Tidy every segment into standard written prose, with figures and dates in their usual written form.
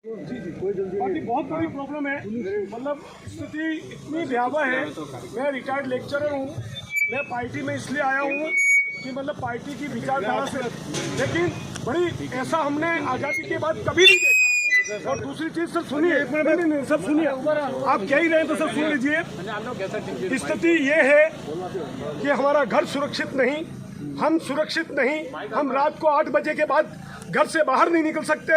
बाकी बहुत बड़ी प्रॉब्लम है। मतलब स्थिति इतनी भयावह है। मैं रिटायर्ड लेक्चरर हूँ। मैं पार्टी में इसलिए आया हूँ कि मतलब पार्टी की विचारधारा से, लेकिन बड़ी ऐसा हमने आज़ादी के बाद कभी नहीं देखा। और दूसरी चीज सर सुनिए, नहीं सब सुनिए, आप क्या ही रहे तो सब सुन लीजिए। स्थिति ये है कि हमारा घर सुरक्षित नहीं, हम सुरक्षित नहीं, हम रात को 8 बजे के बाद घर से बाहर नहीं निकल सकते।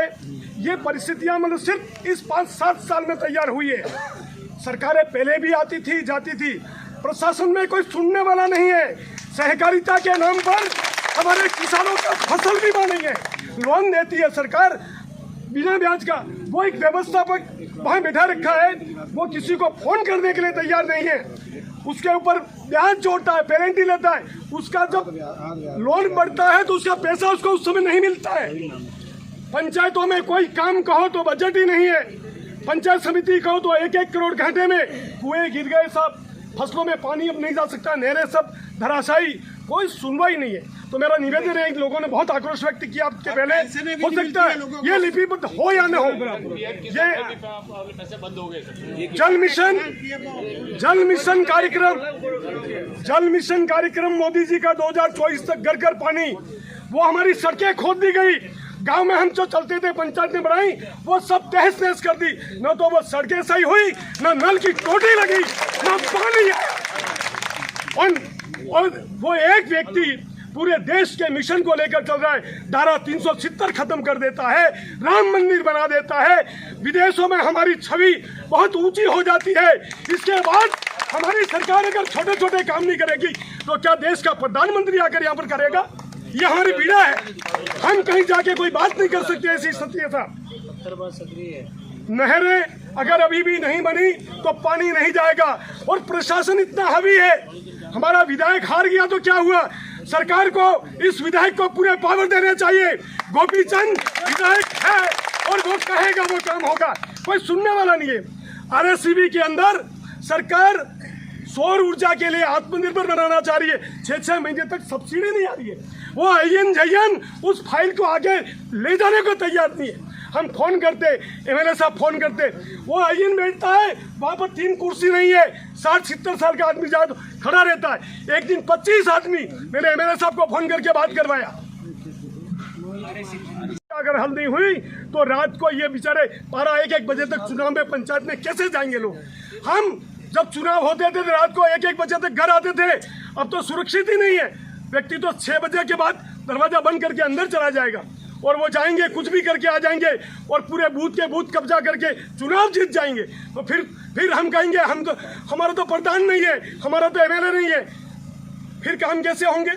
ये परिस्थितियां मतलब सिर्फ इस 5-7 साल में तैयार हुई है। सरकारें पहले भी आती थी जाती थी, प्रशासन में कोई सुनने वाला नहीं है। सहकारिता के नाम पर हमारे किसानों का फसल बीमा नहीं है, लोन देती है सरकार बिना ब्याज का। वो एक व्यवस्थापक वहाँ बैठा रखा है, वो किसी को फोन करने के लिए तैयार नहीं है। उसके ऊपर ब्याज जोड़ता है, पेनल्टी लेता है। उसका जब लोन बढ़ता है तो उसका पैसा उसको उस समय नहीं मिलता है। पंचायतों में कोई काम कहो तो बजट ही नहीं है। पंचायत समिति कहो तो 1-1 करोड़ घंटे में कुएं गिर गए, सब फसलों में पानी अब नहीं जा सकता, नहरें सब धराशायी, कोई सुनवाई नहीं है। तो मेरा निवेदन है, लोगों ने बहुत आक्रोश व्यक्त किया आपके पहले, हो सकता है ये लिपिबद्ध हो या न हो। ये जल मिशन कार्यक्रम मोदी जी का 2024 तक घर घर पानी, वो हमारी सड़कें खोद दी गई। गांव में हम जो चलते थे पंचायत ने बनाई, वो सब तहस नहस कर दी। न तो वो सड़कें सही हुई, न नल की टोटी लगी, न पानी आया। और वो एक व्यक्ति पूरे देश के मिशन को लेकर चल रहा है। धारा 370 खत्म कर देता है, राम मंदिर बना देता है, विदेशों में हमारी छवि बहुत ऊंची हो जाती है। इसके बाद हमारी सरकार अगर छोटे छोटे काम नहीं करेगी तो क्या देश का प्रधानमंत्री आकर यहाँ पर करेगा? ये हमारी पीड़ा है। हम कहीं जाके कोई बात नहीं कर सकते ऐसी स्थिति है। नहरें अगर अभी भी नहीं बनी तो पानी नहीं जाएगा। और प्रशासन इतना हावी है, हमारा विधायक हार गया तो क्या हुआ? सरकार को इस विधायक को पूरे पावर देने चाहिए। गोपीचंद विधायक है और वो कहेगा वो काम होगा, कोई सुनने वाला नहीं है। आरएससीबी के अंदर सरकार सौर ऊर्जा के लिए आत्मनिर्भर बनाना चाह रही है। 6-6 महीने तक सब्सिडी नहीं आ रही है। वो अयन उस फाइल को आगे ले जाने को तैयार नहीं है। हम फोन करते, एमएलए साहब फोन करते, वो अयन बैठता है, वहाँ पर 3 कुर्सी नहीं है, 60-70 साल का आदमी जाए तो खड़ा रहता है। एक दिन 25 आदमी मैंने एमएलए साहब को फोन करके बात करवाया। अगर हल नहीं हुई तो रात को ये बेचारे 12-1 बजे तक चुनाव में पंचायत में कैसे जाएंगे लोग? हम जब चुनाव होते थे तो रात को 1-1 बजे तक घर आते थे। अब तो सुरक्षित ही नहीं है। व्यक्ति तो 6 बजे के बाद दरवाजा बंद करके अंदर चला जाएगा और वो जाएंगे, कुछ भी करके आ जाएंगे और पूरे बूथ के बूथ कब्जा करके चुनाव जीत जाएंगे। तो फिर हम कहेंगे हमारा तो प्रधान नहीं है, हमारा तो एमएलए नहीं है, फिर काम कैसे होंगे?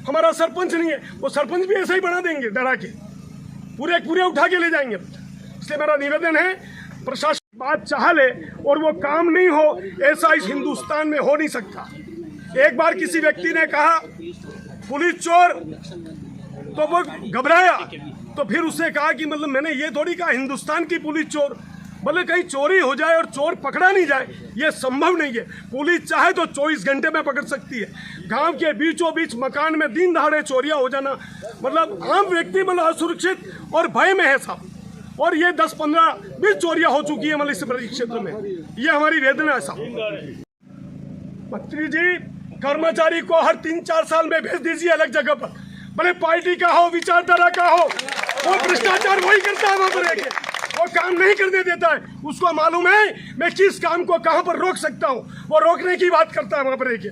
हमारा सरपंच नहीं है, वो सरपंच भी ऐसे ही बना देंगे, डरा के पूरे उठा के ले जाएंगे। इसलिए मेरा निवेदन है, प्रशासन बात चाह ले और वो काम नहीं हो, ऐसा इस हिंदुस्तान में हो नहीं सकता। एक बार किसी व्यक्ति ने कहा पुलिस चोर, तो वो घबराया। तो फिर उसने कहा कि मतलब मैंने ये थोड़ी कहा हिंदुस्तान की पुलिस चोर, बोले कहीं चोरी हो जाए और चोर पकड़ा नहीं जाए, ये संभव नहीं है। पुलिस चाहे तो 24 घंटे में पकड़ सकती है। गांव के बीचों बीच मकान में दिन दहाड़े चोरियां हो जाना, मतलब आम व्यक्ति मतलब असुरक्षित और भय में है साहब। और ये 10-15-20 चोरियां हो चुकी है मतलब इस क्षेत्र में। ये हमारी वेदना है साहब। मंत्री जी, कर्मचारी को हर 3-4 साल में भेज दीजिए अलग जगह पर, भले पार्टी का हो, विचारधारा का हो, वो भ्रष्टाचार वही करता है वहां पर रह के, वो काम नहीं करने देता है। उसको मालूम है मैं किस काम को कहां पर रोक सकता हूं, वो रोकने की बात करता है वहां पर रह के।